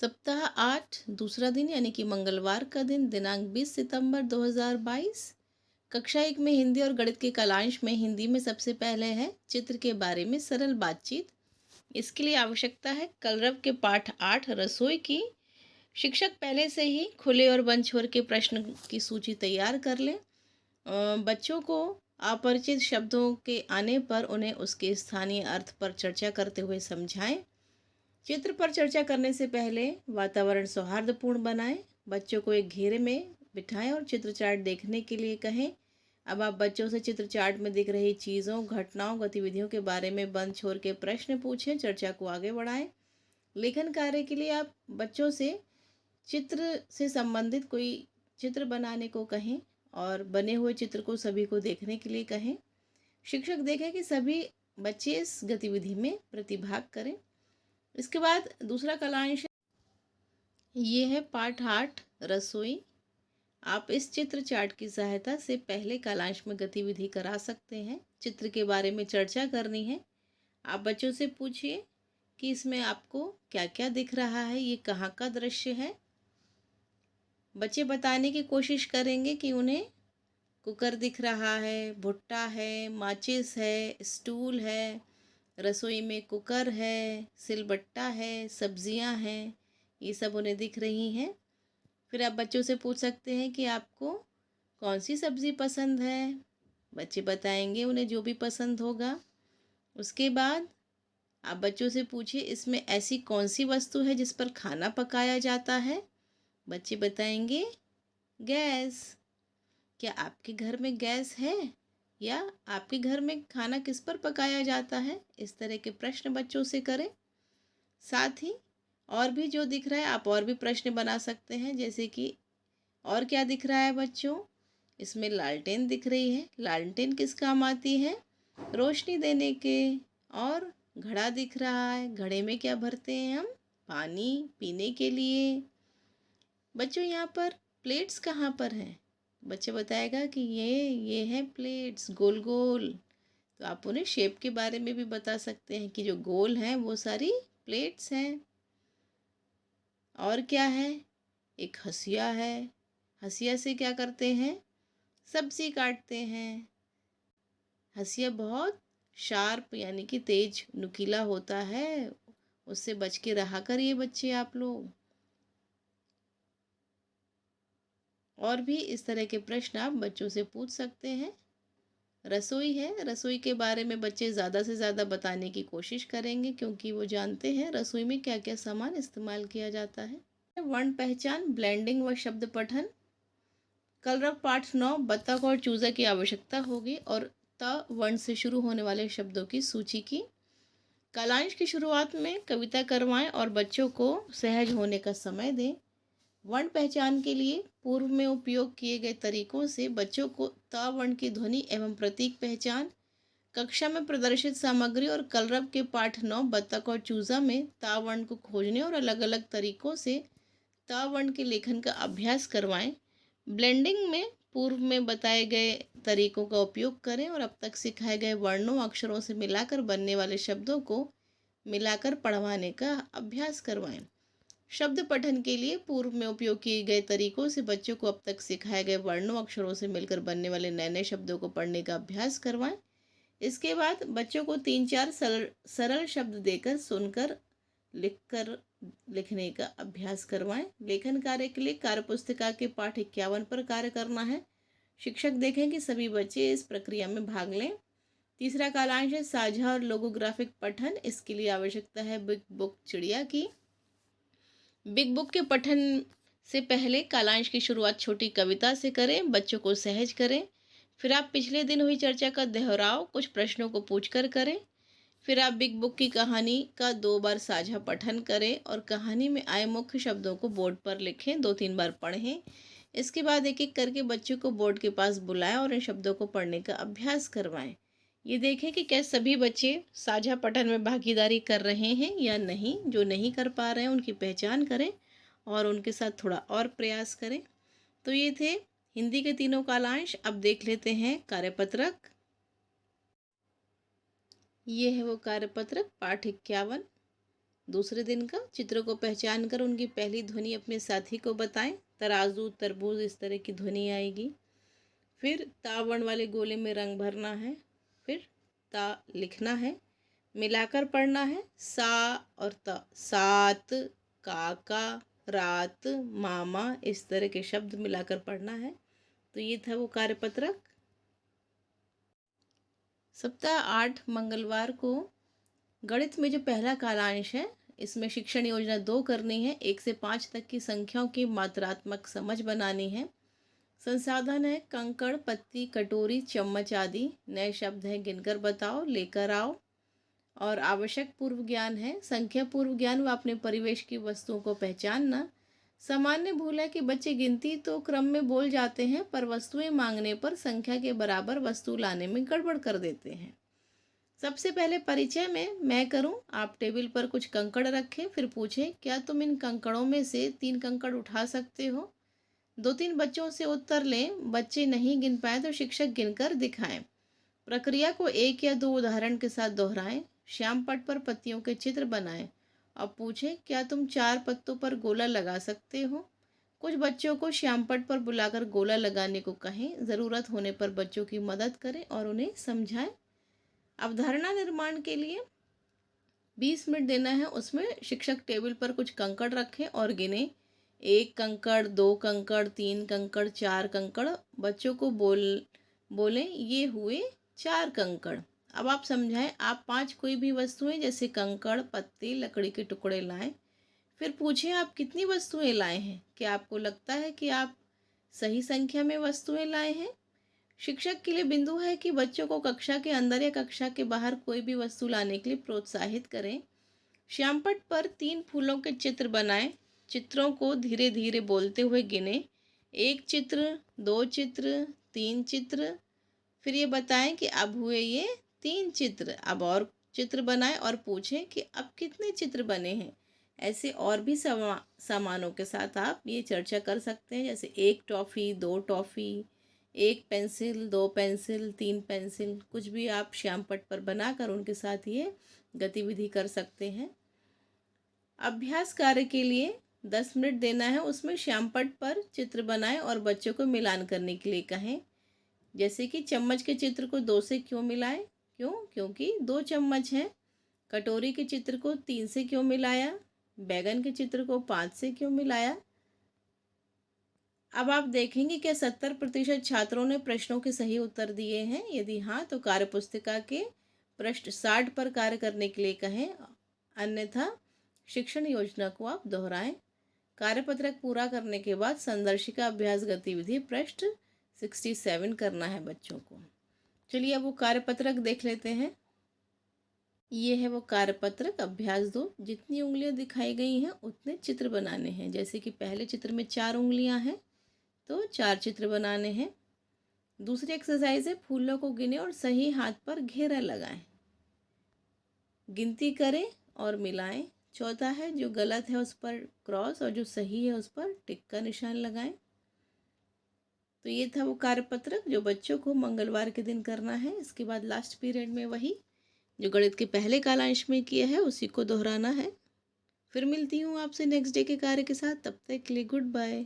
सप्ताह 8 दूसरा दिन यानी कि मंगलवार का दिन दिनांक 20 सितंबर 2022। कक्षा 1 में हिंदी और गणित के कालांश में हिंदी में सबसे पहले है चित्र के बारे में सरल बातचीत। इसके लिए आवश्यकता है कलरव के पाठ 8 रसोई की। शिक्षक पहले से ही खुले और बंद छोर के प्रश्न की सूची तैयार कर लें। बच्चों को अपरिचित शब्दों के आने पर उन्हें उसके स्थानीय अर्थ पर चर्चा करते हुए समझाएं। चित्र पर चर्चा करने से पहले वातावरण सौहार्दपूर्ण बनाएं। बच्चों को एक घेरे में बिठाएं और चित्र चार्ट देखने के लिए कहें। अब आप बच्चों से चित्र चार्ट में दिख रही चीज़ों, घटनाओं, गतिविधियों के बारे में बंद छोर के प्रश्न पूछें। चर्चा को आगे बढ़ाएं। लेखन कार्य के लिए आप बच्चों से चित्र से संबंधित कोई चित्र बनाने को कहें और बने हुए चित्र को सभी को देखने के लिए कहें। शिक्षक देखें कि सभी बच्चे इस गतिविधि में प्रतिभाग करें। इसके बाद दूसरा कलांश ये है पाठ 8 रसोई। आप इस चित्र चार्ट की सहायता से पहले कलांश में गतिविधि करा सकते हैं। चित्र के बारे में चर्चा करनी है। आप बच्चों से पूछिए कि इसमें आपको क्या क्या दिख रहा है, ये कहाँ का दृश्य है। बच्चे बताने की कोशिश करेंगे कि उन्हें कुकर दिख रहा है, भुट्टा है, माचिस है, स्टूल है, रसोई में कुकर है, सिलबट्टा है, सब्जियां हैं, ये सब उन्हें दिख रही हैं। फिर आप बच्चों से पूछ सकते हैं कि आपको कौन सी सब्ज़ी पसंद है। बच्चे बताएंगे उन्हें जो भी पसंद होगा। उसके बाद आप बच्चों से पूछिए इसमें ऐसी कौन सी वस्तु है जिस पर खाना पकाया जाता है। बच्चे बताएंगे गैस। क्या आपके घर में गैस है या आपके घर में खाना किस पर पकाया जाता है। इस तरह के प्रश्न बच्चों से करें। साथ ही और भी जो दिख रहा है आप और भी प्रश्न बना सकते हैं, जैसे कि और क्या दिख रहा है बच्चों, इसमें लालटेन दिख रही है, लालटेन किस काम आती है, रोशनी देने के। और घड़ा दिख रहा है, घड़े में क्या भरते हैं हम, पानी पीने के लिए। बच्चों यहाँ पर प्लेट्स कहाँ पर हैं। बच्चे बताएगा कि ये है प्लेट्स गोल गोल। तो आप उन्हें शेप के बारे में भी बता सकते हैं कि जो गोल हैं वो सारी प्लेट्स हैं। और क्या है, एक हंसिया है, हंसिया से क्या करते हैं, सब्जी काटते हैं। हंसिया बहुत शार्प यानी कि तेज नुकीला होता है, उससे बच के रहा करिए बच्चे आप लोग। और भी इस तरह के प्रश्न आप बच्चों से पूछ सकते हैं। रसोई है, रसोई के बारे में बच्चे ज़्यादा से ज़्यादा बताने की कोशिश करेंगे क्योंकि वो जानते हैं रसोई में क्या क्या सामान इस्तेमाल किया जाता है। वर्ण पहचान, ब्लेंडिंग व शब्द पठन। कलरव पाठ 9 बतख और चूज़ा की आवश्यकता होगी और त वर्ण से शुरू होने वाले शब्दों की सूची की। कालांश की शुरुआत में कविता करवाएं और बच्चों को सहज होने का समय दें। वर्ण पहचान के लिए पूर्व में उपयोग किए गए तरीकों से बच्चों को त वर्ण की ध्वनि एवं प्रतीक पहचान। कक्षा में प्रदर्शित सामग्री और कलरव के पाठ 9 बतख और चूज़ा में ता वर्ण को खोजने और अलग अलग तरीकों से ता वर्ण के लेखन का अभ्यास करवाएं। ब्लेंडिंग में पूर्व में बताए गए तरीकों का उपयोग करें और अब तक सिखाए गए वर्णों अक्षरों से मिलाकर बनने वाले शब्दों को मिलाकर पढ़वाने का अभ्यास करवाएं। शब्द पठन के लिए पूर्व में उपयोग किए गए तरीकों से बच्चों को अब तक सिखाए गए वर्णों अक्षरों से मिलकर बनने वाले नए नए शब्दों को पढ़ने का अभ्यास करवाएं। इसके बाद बच्चों को 3-4 सरल शब्द देकर सुनकर लिखकर लिखने का अभ्यास करवाएं। लेखन कार्य के लिए कार्य पुस्तिका के पाठ 51 पर कार्य करना है। शिक्षक देखें कि सभी बच्चे इस प्रक्रिया में भाग लें। तीसरा कालांश है साझा और लोगोग्राफिक पठन। इसके लिए आवश्यकता है बिग बुक चिड़िया की। बिग बुक के पठन से पहले कालांश की शुरुआत छोटी कविता से करें, बच्चों को सहज करें। फिर आप पिछले दिन हुई चर्चा का दोहराव कुछ प्रश्नों को पूछकर करें। फिर आप बिग बुक की कहानी का 2 बार साझा पठन करें और कहानी में आए मुख्य शब्दों को बोर्ड पर लिखें, 2-3 बार पढ़ें। इसके बाद एक एक करके बच्चों को बोर्ड के पास बुलाएं और इन शब्दों को पढ़ने का अभ्यास करवाएं। ये देखें कि क्या सभी बच्चे साझा पठन में भागीदारी कर रहे हैं या नहीं। जो नहीं कर पा रहे हैं उनकी पहचान करें और उनके साथ थोड़ा और प्रयास करें। तो ये थे हिंदी के तीनों कालांश। अब देख लेते हैं कार्यपत्रक। ये है वो कार्यपत्रक पाठ 51। दूसरे दिन का चित्रों को पहचान कर उनकी पहली ध्वनि अपने साथी को बताएं। तराजू, तरबूज, इस तरह की ध्वनि आएगी। फिर ता वर्ण वाले गोले में रंग भरना है। फिर ता लिखना है, मिलाकर पढ़ना है। सा और त, सात, काका, रात, मामा, इस तरह के शब्द मिलाकर पढ़ना है। तो ये था वो कार्यपत्रक। सप्ताह 8 मंगलवार को गणित में जो पहला कालांश है, इसमें शिक्षण योजना 2 करनी है। 1 से 5 तक की संख्याओं की मात्रात्मक समझ बनानी है। संसाधन है कंकड़, पत्ती, कटोरी, चम्मच आदि। नए शब्द हैं गिनकर बताओ, लेकर आओ। और आवश्यक पूर्व ज्ञान है संख्या पूर्व ज्ञान व अपने परिवेश की वस्तुओं को पहचानना। सामान्य भूल है कि बच्चे गिनती तो क्रम में बोल जाते हैं, पर वस्तुएं मांगने पर संख्या के बराबर वस्तु लाने में गड़बड़ कर देते हैं। सबसे पहले परिचय में मैं करूं। आप टेबल पर कुछ कंकड़ रखें, फिर पूछें क्या तुम इन कंकड़ों में से 3 कंकड़ उठा सकते हो। 2-3 बच्चों से उत्तर लें। बच्चे नहीं गिन पाए तो शिक्षक गिनकर दिखाएं। प्रक्रिया को 1 या 2 उदाहरण के साथ दोहराएं। श्याम पट पर पत्तियों के चित्र बनाएं। अब पूछें क्या तुम 4 पत्तों पर गोला लगा सकते हो। कुछ बच्चों को श्याम पट पर बुलाकर गोला लगाने को कहें। ज़रूरत होने पर बच्चों की मदद करें और उन्हें समझाएं। अवधारणा निर्माण के लिए 20 मिनट देना है। उसमें शिक्षक टेबल पर कुछ कंकड़ रखें और गिने। 1 कंकड़, 2 कंकड़, 3 कंकड़, 4 कंकड़। बच्चों को बोलें ये हुए 4 कंकड़। अब आप समझाएं। आप 5 कोई भी वस्तुएं जैसे कंकड़, पत्ते, लकड़ी के टुकड़े लाएं। फिर पूछें आप कितनी वस्तुएं लाए हैं। क्या आपको लगता है कि आप सही संख्या में वस्तुएं लाए हैं। शिक्षक के लिए बिंदु है कि बच्चों को कक्षा के अंदर या कक्षा के बाहर कोई भी वस्तु लाने के लिए प्रोत्साहित करें। श्यामपट्ट पर 3 फूलों के चित्र बनाएं। चित्रों को धीरे धीरे बोलते हुए गिने। 1 चित्र, 2 चित्र, 3 चित्र। फिर ये बताएं कि अब हुए ये 3 चित्र। अब और चित्र बनाएं और पूछें कि अब कितने चित्र बने हैं। ऐसे और भी सामानों के साथ आप ये चर्चा कर सकते हैं, जैसे 1 toffee, 2 toffee, 1 pencil, 2 pencil, 3 pencil. कुछ भी आप श्यामपट्ट पर बनाकर उनके साथ ये गतिविधि कर सकते हैं। अभ्यास कार्य के लिए 10 मिनट देना है। उसमें श्यामपट्ट पर चित्र बनाएं और बच्चों को मिलान करने के लिए कहें। जैसे कि चम्मच के चित्र को 2 से क्यों मिलाएं। क्योंकि 2 चम्मच हैं। कटोरी के चित्र को 3 से क्यों मिलाया। बैगन के चित्र को 5 से क्यों मिलाया। अब आप देखेंगे कि 70% छात्रों ने प्रश्नों के सही उत्तर दिए हैं। यदि हाँ तो कार्यपुस्तिका के पृष्ठ 60 पर कार्य करने के लिए कहें, अन्यथा शिक्षण योजना को आप दोहराएं। कार्यपत्रक पूरा करने के बाद संदर्शिका अभ्यास गतिविधि पृष्ठ 67 करना है बच्चों को। चलिए अब वो कार्यपत्रक देख लेते हैं। ये है वो कार्यपत्रक अभ्यास 2। जितनी उंगलियां दिखाई गई हैं उतने चित्र बनाने हैं। जैसे कि पहले चित्र में 4 उंगलियां हैं तो 4 चित्र बनाने हैं। दूसरी एक्सरसाइज है फूलों को गिने और सही हाथ पर घेरा लगाएं। गिनती करें और मिलाएं। चौथा है जो गलत है उस पर क्रॉस और जो सही है उस पर टिक का निशान लगाएं। तो ये था वो कार्यपत्रक जो बच्चों को मंगलवार के दिन करना है। इसके बाद लास्ट पीरियड में वही जो गणित के पहले कालांश में किया है उसी को दोहराना है। फिर मिलती हूँ आपसे नेक्स्ट डे के कार्य के साथ। तब तक के लिए गुड बाय।